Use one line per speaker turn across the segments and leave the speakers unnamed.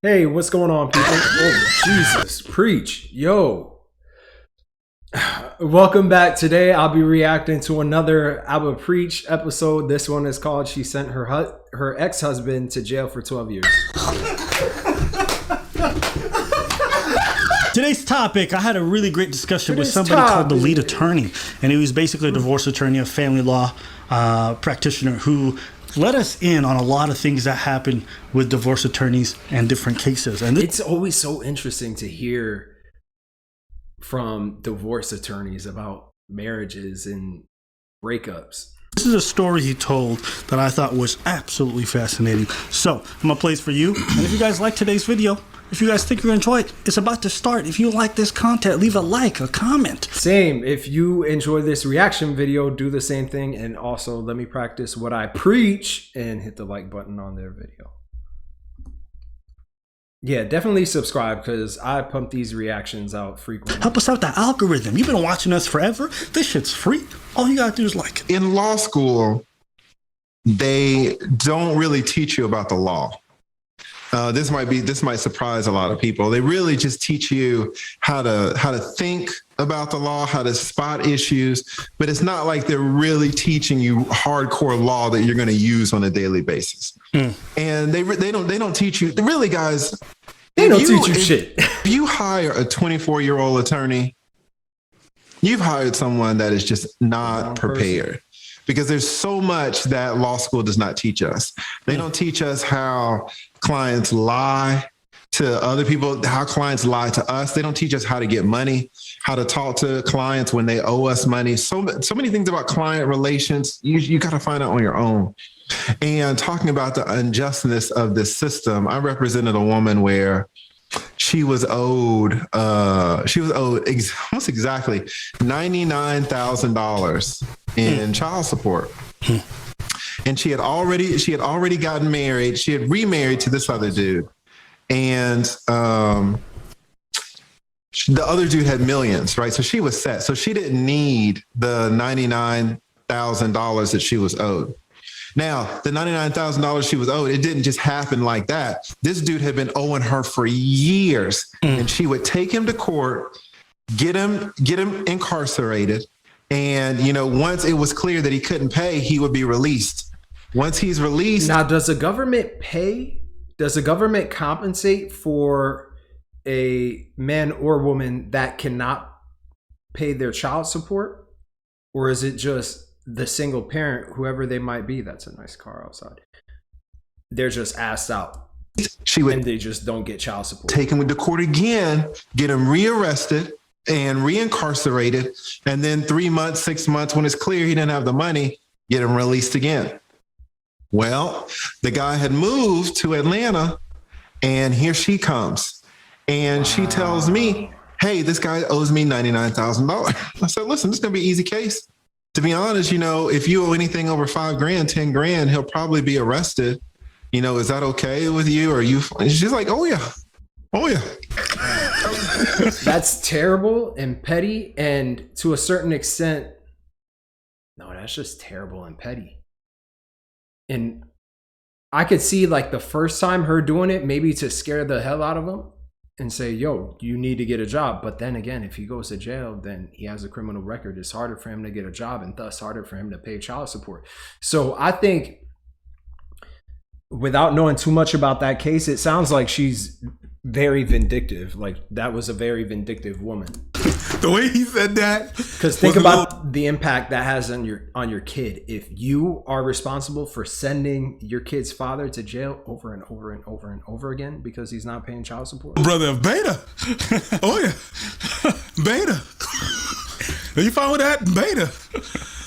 Hey, what's going on, people? Oh, Jesus, preach. Yo. Welcome back. Today, I'll be reacting to another Abba Preach episode. This one is called She Sent Her Ex-Husband to Jail for 12 Years.
Today's topic, I had a really great discussion with somebody called the lead attorney. And he was basically a divorce attorney, a family law practitioner who let us in on a lot of things that happen with divorce attorneys and different cases. And
it's always so interesting to hear from divorce attorneys about marriages and breakups.
This is a story he told that I thought was absolutely fascinating. So I'm gonna play this for you. And if you guys like today's video, if you guys think you're gonna enjoy it, it's about to start. If you like this content, leave a like, a comment.
Same. If you enjoy this reaction video, do the same thing. And also let me practice what I preach and hit the like button on their video. Yeah, definitely subscribe because I pump these reactions out frequently.
Help us out the algorithm. You've been watching us forever. This shit's free. All you gotta do is like it.
In law school, they don't really teach you about the law. This might surprise a lot of people. They really just teach you how to think about the law, how to spot issues, but it's not like they're really teaching you hardcore law that you're going to use on a daily basis. And they don't teach you really, guys.
They don't teach you shit.
If you hire a 24-year-old attorney, you've hired someone that is just not prepared. Because there's so much that law school does not teach us. They don't teach us how clients lie to other people, how clients lie to us. They don't teach us how to get money, how to talk to clients when they owe us money. So many things about client relations, you got to find out on your own. And talking about the unjustness of this system, I represented a woman where she was owed almost exactly $99,000 in child support. And she had already gotten married. She had remarried to this other dude. And the other dude had millions, right? So she was set. So she didn't need the $99,000 that she was owed. Now, the $99,000 she was owed, it didn't just happen like that. This dude had been owing her for years, and she would take him to court, get him incarcerated. And, once it was clear that he couldn't pay, he would be released. Once he's released.
Now, does the government pay? Does the government compensate for a man or woman that cannot pay their child support? Or is it just the single parent, whoever they might be? That's a nice car outside. They're just asked out. And they just don't get child support.
Take him to court again, get him rearrested and reincarcerated. And then 3 months, 6 months, when it's clear he didn't have the money, get him released again. Well, the guy had moved to Atlanta, and here she comes. And she tells me, hey, this guy owes me $99,000. I said, listen, this is going to be an easy case. To be honest, if you owe anything over $5,000, $10,000, he'll probably be arrested. Is that okay with you? Or you? She's like, oh yeah. Oh yeah.
That's terrible and petty. And to a certain extent, no, that's just terrible and petty. And I could see like the first time her doing it, maybe to scare the hell out of him and say, yo, you need to get a job. But then again, if he goes to jail, then he has a criminal record. It's harder for him to get a job and thus harder for him to pay child support. So I think, without knowing too much about that case, it sounds like she's very vindictive. Like that was a very vindictive woman.
The way he said that,
because think about the impact that has on your kid. If you are responsible for sending your kid's father to jail over and over and over and over again because he's not paying child support.
Brother of Beta. Oh yeah, Beta. Are you fine with that, Beta?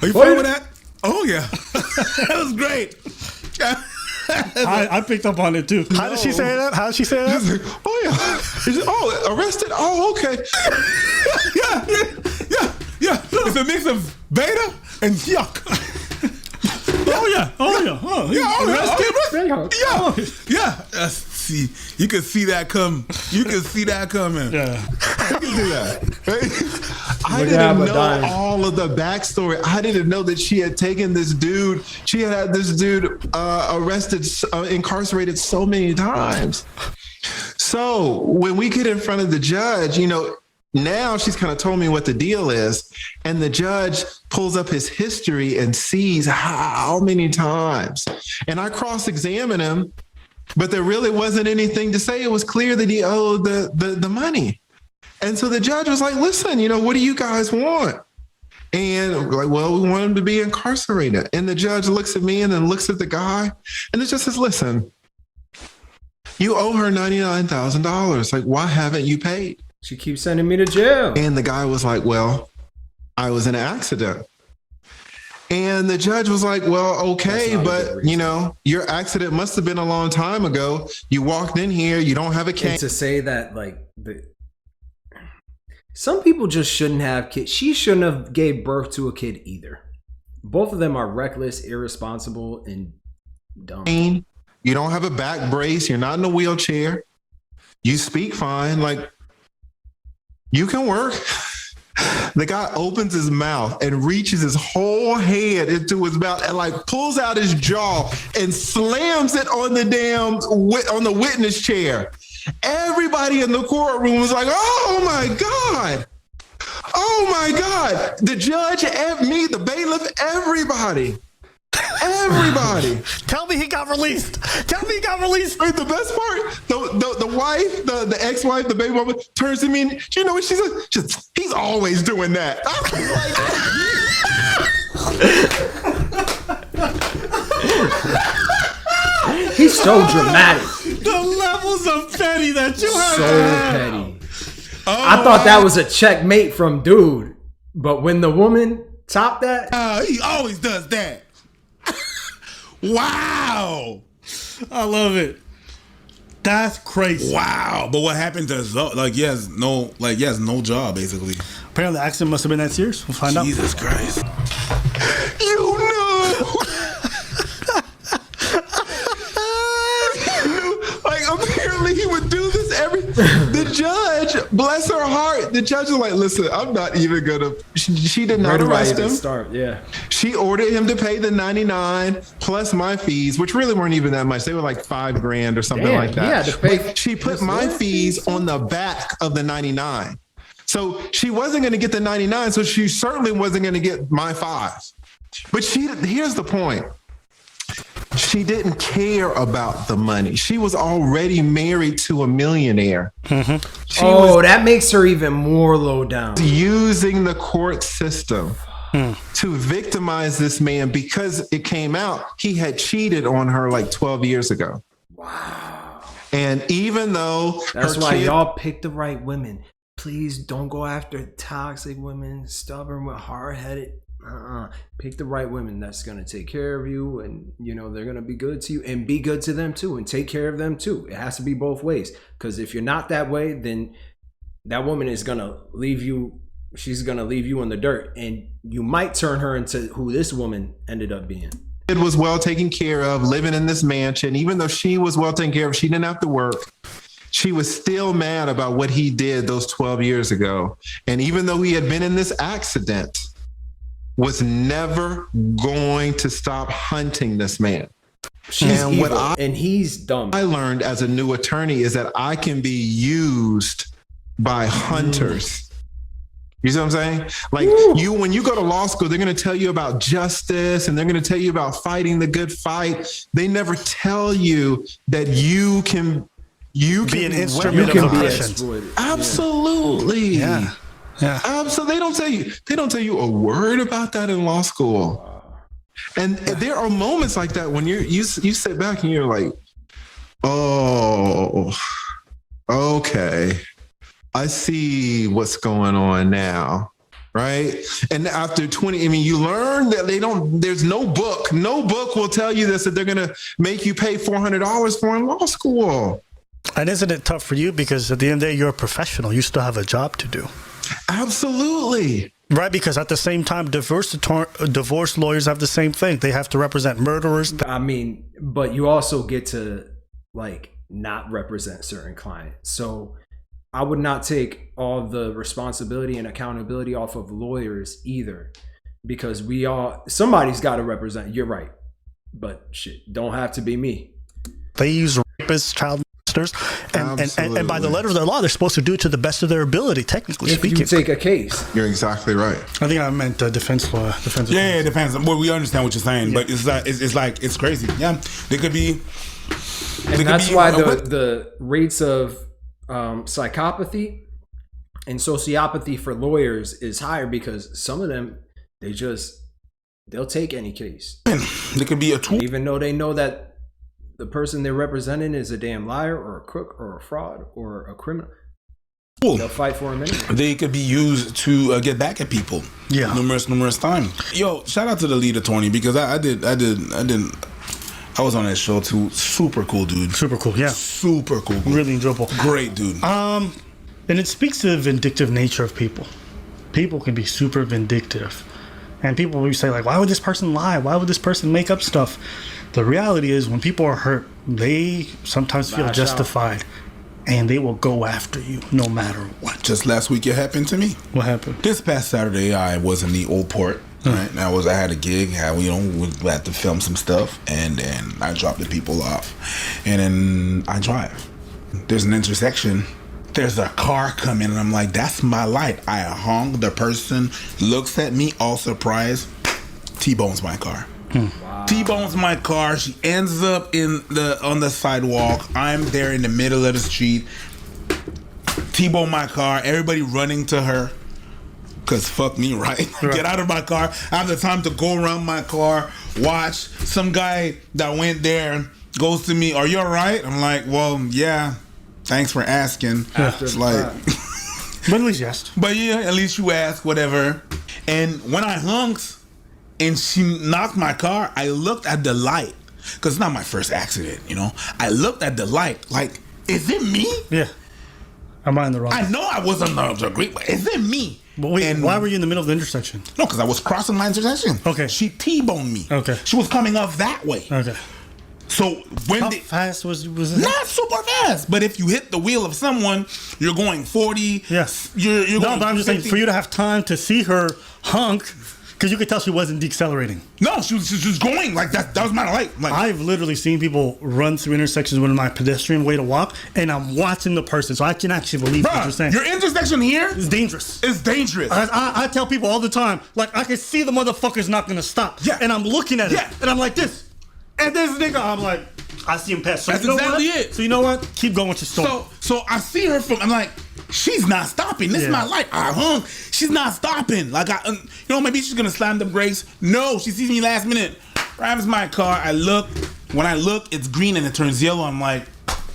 Are you fine with that? Oh yeah, that was great.
I picked up on it too. How did she say that? How did she say that?
Like, oh yeah. Arrested? Oh, okay.
Yeah. It's a mix of Beta and yuck.
Oh yeah.
See, you can see that come. You can see that coming.
Yeah.
You can do that. I didn't know all of the backstory. I didn't know that she had taken this dude. She had this dude arrested, incarcerated so many times. So when we get in front of the judge, now she's kind of told me what the deal is. And the judge pulls up his history and sees how many times. And I cross-examine him, but there really wasn't anything to say. It was clear that he owed the money. And so the judge was like, listen, what do you guys want? And we're like, well, we want him to be incarcerated. And the judge looks at me and then looks at the guy and it just says, listen, you owe her $99,000. Like, why haven't you paid?
She keeps sending me to jail.
And the guy was like, well, I was in an accident. And the judge was like, well, okay, but your accident must have been a long time ago. You walked in here, you don't have a cane.
And to say that, some people just shouldn't have kids. She shouldn't have gave birth to a kid either. Both of them are reckless, irresponsible, and dumb.
You don't have a back brace. You're not in a wheelchair. You speak fine. Like, you can work. The guy opens his mouth and reaches his whole head into his mouth and pulls out his jaw and slams it on the witness chair. Everybody in the courtroom was like, oh my God. Oh my God. The judge, me, the bailiff, everybody.
Tell me he got released.
Wait, the best part, the wife, the ex-wife, the baby mama turns to me and you know what she says? He's always doing that.
He's so dramatic.
The levels of petty that you have.
So petty. I thought that was a checkmate from dude. But when the woman topped that.
He always does that. Wow.
I love it. That's crazy.
Wow. But what happened to Zoe? He has no job, basically.
Apparently the accident must have been that serious. We'll find out.
Jesus Christ.
Apparently he would do this the judge, bless her heart, the judge was like, listen, I'm not even gonna, she did not arrest him.
Yeah.
She ordered him to pay the $99 plus my fees, which really weren't even that much. They were like $5,000 or something like that.
Yeah, to pay.
But she put my fees on the back of the $99. So she wasn't going to get the $99. So she certainly wasn't going to get my $5. But here's the point. She didn't care about the money. She was already married to a millionaire.
Mm-hmm. That makes her even more low down.
Using the court system to victimize this man because it came out he had cheated on her 12 years ago.
Wow.
And even though
that's why y'all pick the right women. Please don't go after toxic women, stubborn, hard-headed. Pick the right women that's going to take care of you, and they're going to be good to you and be good to them too, and take care of them too. It has to be both ways, because if you're not that way, then that woman is going to leave you. She's going to leave you in the dirt, and you might turn her into who this woman ended up being.
It was well taken care of, living in this mansion. Even though she was well taken care of, she didn't have to work. She was still mad about what he did those 12 years ago. And even though he had been in this accident, was never going to stop hunting this man.
She's evil, and he's dumb.
I learned as a new attorney is that I can be used by hunters. You see what I'm saying? When you go to law school, they're going to tell you about justice and they're going to tell you about fighting the good fight. They never tell you that you can be an instrument of oppression. Absolutely.
Yeah.
So they don't tell you a word about that in law school. And there are moments like that when you sit back and you're like, oh, okay, I see what's going on now, right? And after 20, you learn that there's no book will tell you this, that they're going to make you pay $400 for in law school.
And isn't it tough for you? Because at the end of the day, you're a professional. You still have a job to do.
Absolutely.
Right, because at the same time, divorce lawyers have the same thing. They have to represent murderers.
But you also get to not represent certain clients. So I would not take all the responsibility and accountability off of lawyers either, because somebody's got to represent. You're right, but shit, don't have to be me.
They use rapists, child and by the letter of their law, they're supposed to do it to the best of their ability, technically
If
speaking.
you take a case,
You're exactly right.
I think I meant defense law.
Yeah, it depends. Well, we understand what you're saying, but it's crazy. Yeah, they could be.
and that's why the rates of psychopathy and sociopathy for lawyers is higher, because some of them they'll take any case,
They could be a tool.
even though they know that the person they're representing is a damn liar or a crook or a fraud or a criminal. They'll fight for him anyway.
They could be used to get back at people.
Yeah,
numerous times. Yo, shout out to the lead attorney, because I was on that show too. Super cool dude.
super cool. Yeah,
Super cool.
really enjoyable.
Great dude.
And it speaks to the vindictive nature of people. People can be super vindictive, and people will say like, "Why would this person lie? Why would this person make up stuff?" The reality is, when people are hurt, they sometimes feel
Lash
justified, and they will go after you no matter what.
Just last week it happened to me.
What happened?
This past Saturday, I was in the Old Port. Right, and I had a gig. We had to film some stuff, and then I dropped the people off, and then I drive. There's an intersection. There's a car coming, and I'm like, "That's my light." I honk. The person looks at me, all surprised. T-bones my car. Wow. T-bones my car. She ends up on the sidewalk. I'm there in the middle of the street. T-bone my car. Everybody running to her. Cause fuck me, right? Get out of my car. I have the time to go around my car, watch. Some guy that went there goes to me, "Are you alright?" I'm like, "Well, yeah. Thanks for asking." It's like,
But at least you asked.
but yeah, at least you asked, whatever. And when I honked and she knocked my car, I looked at the light, cause it's not my first accident, you know. I looked at the light, like, is it me?
Yeah. Am I in the wrong?
I know I wasn't the great, but is it me?
But wait,
And-
why were you in the middle of the intersection?
No, because I was crossing my intersection.
Okay.
She T-boned me.
Okay.
She was coming up that way.
Okay.
So when
How
they,
fast was it?
not super fast, but if you hit the wheel of someone, you're going 40.
Yes.
You're
No,
going
but I'm just saying,
50.
for you to have time to see her hunk, because you could tell she wasn't decelerating.
No, she was just going like that. That was my light. Like,
I've literally seen people run through intersections with my pedestrian way to walk, and I'm watching the person, so I can actually believe what you're
bruh,
saying.
your intersection here
It's dangerous.
is dangerous.
I tell people all the time, like, I can see the motherfucker's not gonna stop.
Yeah.
And I'm looking at it,
Yeah.
and I'm like this. And this nigga, I'm like, I see him pass. So
That's
you know
exactly
what?
it.
So you know what? Keep going with your story.
So I see her from. I'm like, she's not stopping. This is
Yeah.
my light. I hung. She's not stopping. Like maybe she's gonna slam the brakes. No, she sees me last minute. Grabs my car. I look. When I look, it's green and it turns yellow. I'm like,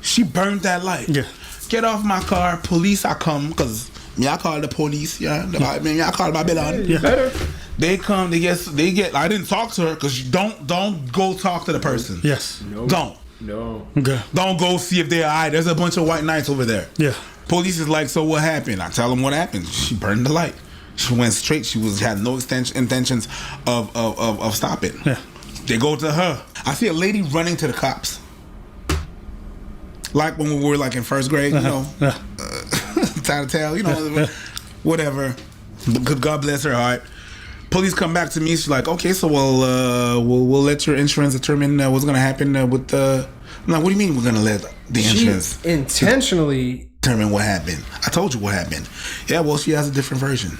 she burned that light.
Yeah.
Get off my car. Police, I come because me. I call the police. Yeah. Me, I call Babylon.
You better.
They come. They get. I didn't talk to her because don't go talk to the person.
Yes.
Don't.
No.
Okay.
Don't go see if they're alright. There's a bunch of white knights over there.
Yeah.
Police is like, "So what happened?" I tell them what happened. She burned the light. She went straight. She had no intentions of stopping.
Yeah.
They go to her. I see a lady running to the cops. Like when we were like in first grade, you know, tattletale, you know, whatever. Good God bless her heart. Police come back to me. She's like, "Okay, so we'll let your insurance determine what's gonna happen with the." I'm like, "What do you mean we're gonna let the insurance
She intentionally.
determine what happened?" I told you what happened. Yeah, well, she has a different version.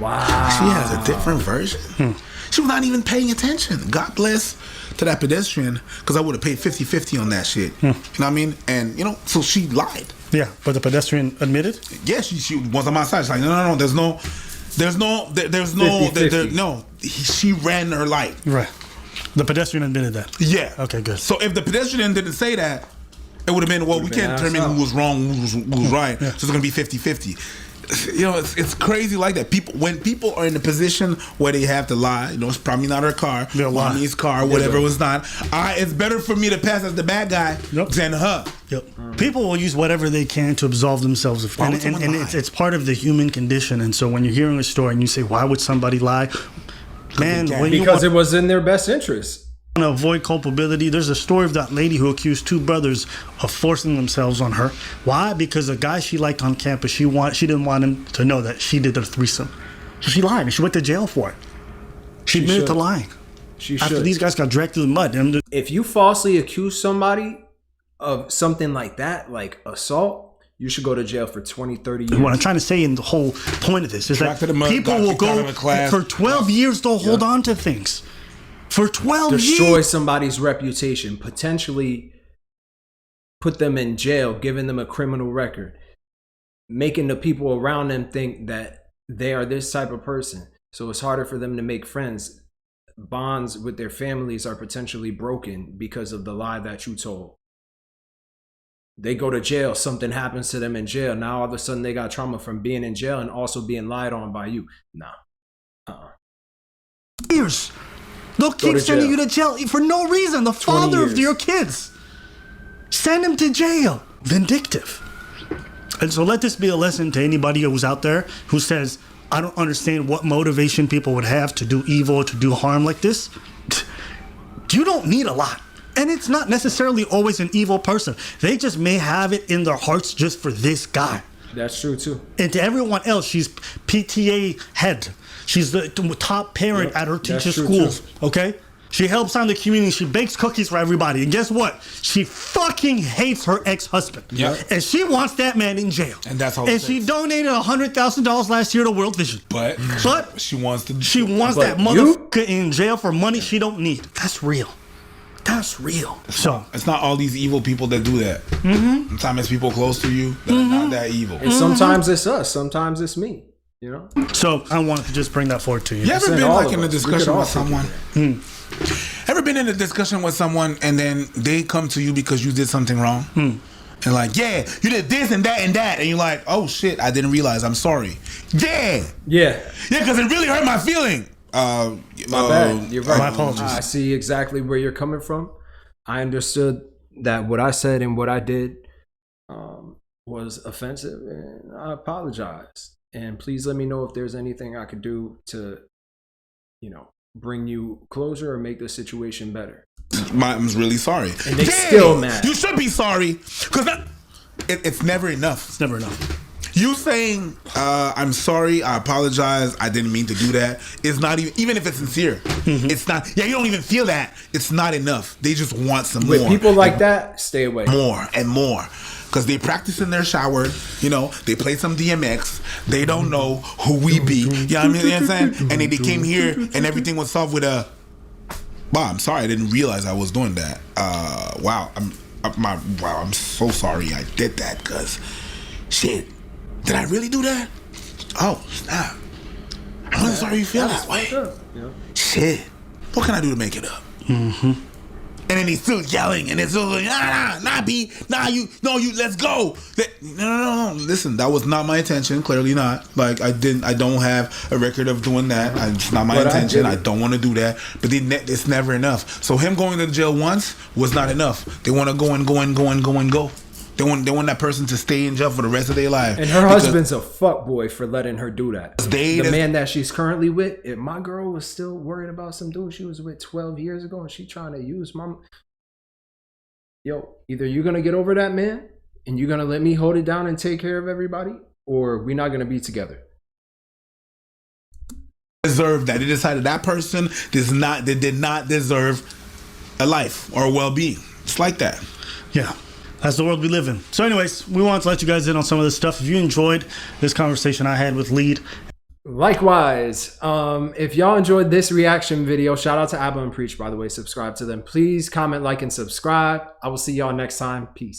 Wow.
She has a different version. She was not even paying attention. God bless to that pedestrian, because I would have paid 50-50 on that shit. You know what I mean? And so she lied.
Yeah, but the pedestrian admitted?
Yeah, she was on my side. She's like, no. There's no.
50-50.
No. She ran her light.
Right. The pedestrian admitted that.
Yeah.
Okay, good.
So if the pedestrian didn't say that, it would have been, well, we can't determine who was wrong, who was right. So it's going to be 50-50. It's crazy like that. When people are in a position where they have to lie, it's probably not her car,
They'll lie.
mommy's car, whatever it was not. It's better for me to pass as the bad guy than her.
Yep. People will use whatever they can to absolve themselves of, and it's part of the human condition. And so when you're hearing a story and you say, "Why would somebody lie?" Man, when you
Because it was in their best interest.
want to avoid culpability, there's a story of that lady who accused two brothers of forcing themselves on her. Why? Because a guy she liked on campus, she didn't want him to know that she did a threesome, so she lied and she went to jail for it. She admitted to lying.
She
After
should.
these guys got dragged through the mud.
If you falsely accuse somebody of something like that, like assault, you should go to jail for 20, 30 years.
What I'm trying to say in the whole point of this is
Track
that
to the mud,
people
got
will
kicked out
go
of a class.
for 12 years, they'll hold on to things. For 12
Destroy
years.
somebody's reputation, potentially put them in jail, giving them a criminal record, making the people around them think that they are this type of person. So it's harder for them to make friends. Bonds with their families are potentially broken because of the lie that you told. They go to jail, something happens to them in jail. Now all of a sudden they got trauma from being in jail and also being lied on by you. Nah.
Years. They'll keep
to
sending
jail.
you to jail for no reason. The father of
years.
your kids. Send him to jail. Vindictive. And so let this be a lesson to anybody who's out there who says, I don't understand what motivation people would have to do evil or to do harm like this. You don't need a lot. And it's not necessarily always an evil person. They just may have it in their hearts just for this guy.
That's true too.
And to everyone else, she's PTA head. She's the top parent at her
that's
teacher
true,
schools.
too.
Okay? She helps out in the community. She bakes cookies for everybody. And guess what? She fucking hates her ex-husband.
Yep.
And she wants that man in jail.
And that's all
And
it
she
takes.
donated $100,000 last year to World Vision.
But she wants to.
She wants
But
that
you-
motherfucker in jail for money she don't need. That's real. That's real. So
It's not all these evil people that do that. Sometimes it's people close to you that are not that evil.
And sometimes it's us, sometimes it's me. You know?
So I wanted to just bring that forward to you.
You ever
Said
been
all
like
of
in a
us. We
discussion
could all
with
take
someone? Ever been in a discussion with someone and then they come to you because you did something wrong? And like, yeah, you did this and that and that. And you're like, oh shit, I didn't realize. I'm sorry. Yeah.
Yeah.
Yeah, because it really hurt my feeling.
My bad. You're right.
My apologies.
I see exactly where you're coming from. I understood that what I said and what I did was offensive, and I apologize. And please let me know if there's anything I could do to, bring you closure or make the situation better.
I'm really sorry.
And they still mad.
You should be sorry. Because it's never enough.
It's never enough.
You saying, I'm sorry, I apologize, I didn't mean to do that, is not even if it's sincere, it's not, you don't even feel that, it's not enough. They just want some
With
more.
people like that, stay away.
More and more. Because they practice in their shower, they play some DMX, they don't know who we be, you know what I'm saying? And then they came here and everything was solved with a, wow, I'm sorry, I didn't realize I was doing that. Wow, I'm so sorry I did that, because shit, did I really do that? Oh, snap. I'm really sorry you feel that way. Shit, what can I do to make it up? And then he's still yelling, and it's still like, nah, B, you, let's go. No. Listen, that was not my intention. Clearly not. Like, I don't have a record of doing that. It's not my
But
intention.
I
I
did it.
don't want to do that. But it's never enough. So him going to jail once was not enough. They want to go and go. They want that person to stay in jail for the rest of their life.
And her
Because
husband's a fuckboy for letting her do that.
They-
The man that she's currently with, if my girl was still worried about some dude she was with 12 years ago and she trying to use either you're going to get over that man and you're going to let me hold it down and take care of everybody, or we're not going to be together.
deserve that. They decided that person did not deserve a life or a well-being. It's like that.
Yeah. That's the world we live in. So anyways, we wanted to let you guys in on some of this stuff. If you enjoyed this conversation I had with Lead,
Likewise, if y'all enjoyed this reaction video, shout out to Abba and Preach, by the way. Subscribe to them. Please comment, like, and subscribe. I will see y'all next time. Peace.